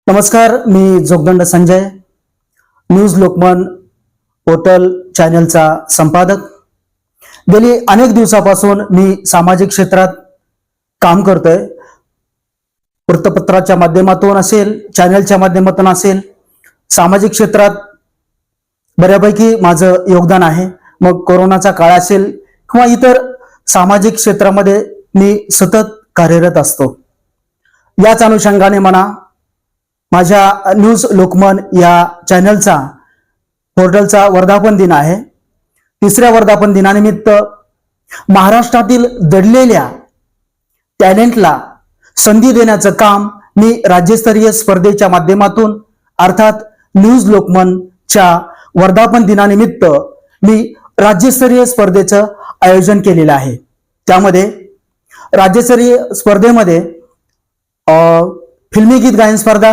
नमस्कार, मी Jogdand Sanjay, news लोकमन portal चॅनलचा संपादक। गेली अनेक दिवसापासून मी सामाजिक क्षेत्रात काम करतोय। वृत्तपत्राच्या माध्यमातून असेल, चॅनलच्या माध्यमातून असेल, सामाजिक क्षेत्रात बऱ्यापैकी माझं योगदान आहे। मग कोरोनाचा काळ असेल किंवा इतर सामाजिक क्षेत्रामध्ये मी सतत कार्यरत असतो। याच अनुषंगाने माझ्या न्यूज लोकमन या चॅनलचा पोर्टलचा वर्धापन दिन आहे। तिसऱ्या वर्धापन दिनानिमित्त महाराष्ट्रातील दडलेल्या टॅलेंटला संधी देण्याचं काम मी राज्यस्तरीय स्पर्धेच्या माध्यमातून अर्थात न्यूज लोकमनच्या वर्धापन दिनानिमित्त मी राज्यस्तरीय स्पर्धेचं आयोजन केलेलं आहे। त्यामध्ये राज्यस्तरीय स्पर्धेमध्ये फिल्मी गीत गायन स्पर्धा,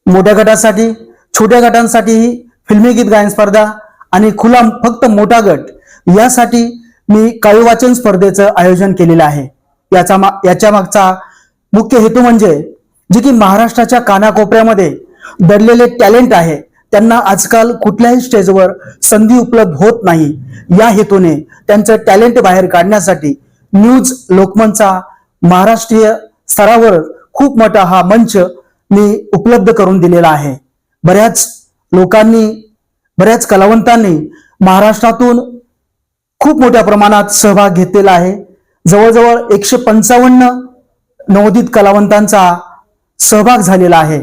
मोठ्या गटासाठी, छोट्या गटांसाठीही फिल्मी गीत गायन स्पर्धा आणि खुला फक्त मोठा गट यासाठी मी काव्य वाचन स्पर्धेचं आयोजन केलेलं आहे। याच्या मागचा मुख्य हेतू म्हणजे जे की महाराष्ट्राच्या कानाकोपऱ्यामध्ये दडलेले टॅलेंट आहे त्यांना आजकाल कुठल्याही स्टेजवर संधी उपलब्ध होत नाही, या हेतूने त्यांचं टॅलेंट बाहेर काढण्यासाठी न्यूज लोकमनचा महाराष्ट्रीय स्तरावर खूप मोठा हा मंच मी उपलब्ध करून दिलेला आहे। बऱ्याच लोकांनी, बऱ्याच कलावंतांनी महाराष्ट्रातून खूप मोठ्या प्रमाणात सहभाग घेतलेला आहे। जवळजवळ 155 नवोदित कलावंतांचा सहभाग झालेला आहे।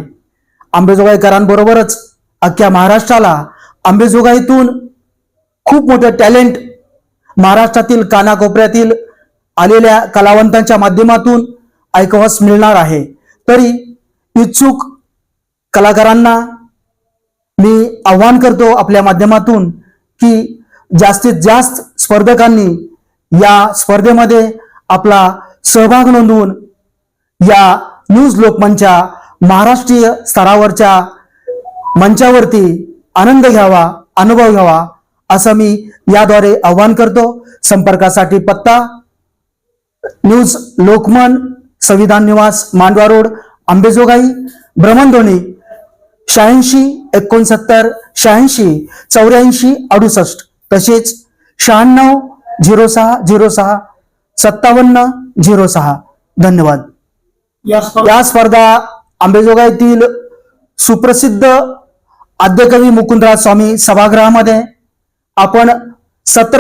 अंबेजोगाईकरांबरोबरच अख्ख्या महाराष्ट्राला अंबेजोगाईतून खूप मोठं टॅलेंट महाराष्ट्रातील कानाकोपऱ्यातील आलेल्या कलावंतांच्या माध्यमातून ऐकवास मिळणार आहे। तरी इच्छुक कलाकारांना मी आव्हान करतो आपल्या माध्यमातून की जास्तीत जास्त स्पर्धकांनी या स्पर्धेमध्ये आपला सहभाग नोंदवून या न्यूज लोकमनच्या महाराष्ट्रीय स्तरावरच्या मंचावरती आनंद घ्यावा, अनुभव घ्यावा असं मी याद्वारे आव्हान करतो। संपर्कासाठी पत्ता न्यूज लोकमन, संविधान निवास, मांडवा रोड, अंबेजोगाई, भ्रमणध्वनी 86 69 86 84 68 तसेच 96 06 06 57 06। धन्यवाद। या स्पर्धा अंबेजोगाईतील सुप्रसिद्ध आद्यकवी मुकुंदराज स्वामी सभागृहामध्ये आपण 7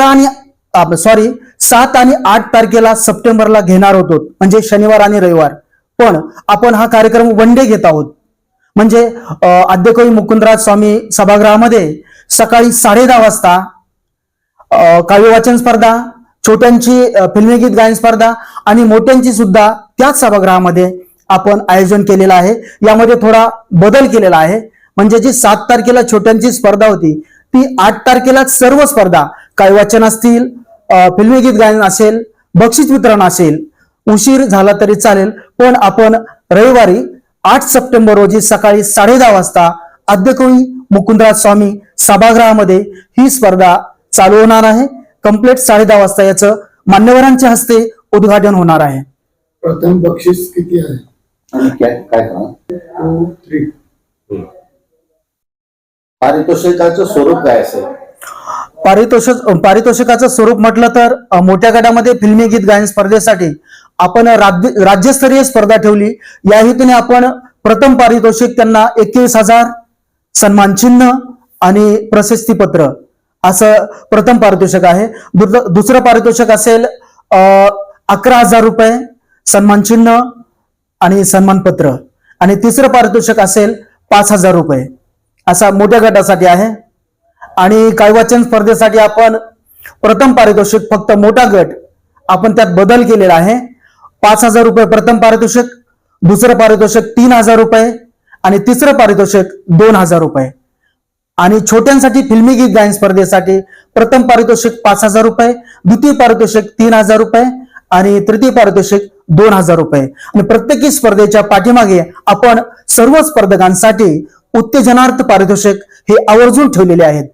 आणि 8 तारखेला सप्टेंबरला घेणार होतो, म्हणजे शनिवार आणि रविवार। पण आपण हा कार्यक्रम वन डे घेत आहोत, म्हणजे आद्यकवी मुकुंदराज स्वामी सभागृहामध्ये सकाळी 10:30 वाजता काव्य वाचन स्पर्धा, छोट्यांची फिल्मी गीत गायन स्पर्धा आणि मोठ्यांची सुद्धा त्याच सभागृहामध्ये आपण आयोजन केलेलं आहे। यामध्ये थोडा बदल केलेला आहे, म्हणजे जी 7 तारखेला छोट्यांची स्पर्धा होती ती 8 तारखेला सर्व स्पर्धा, काव्य वाचन असतील, फिल्मी गीत गायन असेल, बक्षीस वितरण असेल, उशीर झाला तरी चालेल, पण आपण रविवारी 8 सप्टेंबर रोजी सकाळी 10:30 वाजता आद्यकवी मुकुंदराज स्वामी सभागृहामध्ये ही स्पर्धा चालू होणार आहे। कंप्लीट 10:30 वाजता याचं मान्यवरांच्या हस्ते उद्घाटन होणार आहे। प्रथम बक्षीस किती आहे आणि काय काय 2 3 पारितोषिकाचं स्वरूप काय असेल? पारितोषिकाचं स्वरूप म्हटलं तर मोठ्या गटामध्ये फिल्मी गीत गायन स्पर्धेसाठी आपण राज्यस्तरीय स्पर्धा ठेवली। या हेतूने आपण प्रथम पारितोषिक त्यांना 21,000, सन्मान चिन्ह आणि प्रशस्तीपत्र असं प्रथम पारितोषिक आहे। दुसरं पारितोषिक असेल 11,000 रुपये, सन्मान चिन्ह आणि सन्मानपत्र, आणि तिसरं पारितोषिक असेल 5,000 रुपये असा मोठ्या गटासाठी आहे। आणि काव्य वाचन स्पर्धेसाठी आपण प्रथम पारितोषिक फक्त मोठा गट आपण त्यात बदल केलेला आहे। 5,000 रुपये प्रथम पारितोषिक, दुसरं पारितोषिक 3,000 रुपये आणि तिसरं पारितोषिक 2,000 रुपये। आणि छोट्यांसाठी फिल्मी गीत गायन स्पर्धेसाठी प्रथम पारितोषिक 5,000 रुपये, द्वितीय पारितोषिक 3,000 रुपये आणि तृतीय पारितोषिक 2,000 रुपये। आणि प्रत्येक स्पर्धेच्या पाठीमागे आपण सर्व स्पर्धकांसाठी उत्तेजनार्थ पारितोषिक हे आवर्जून ठेवलेले आहेत।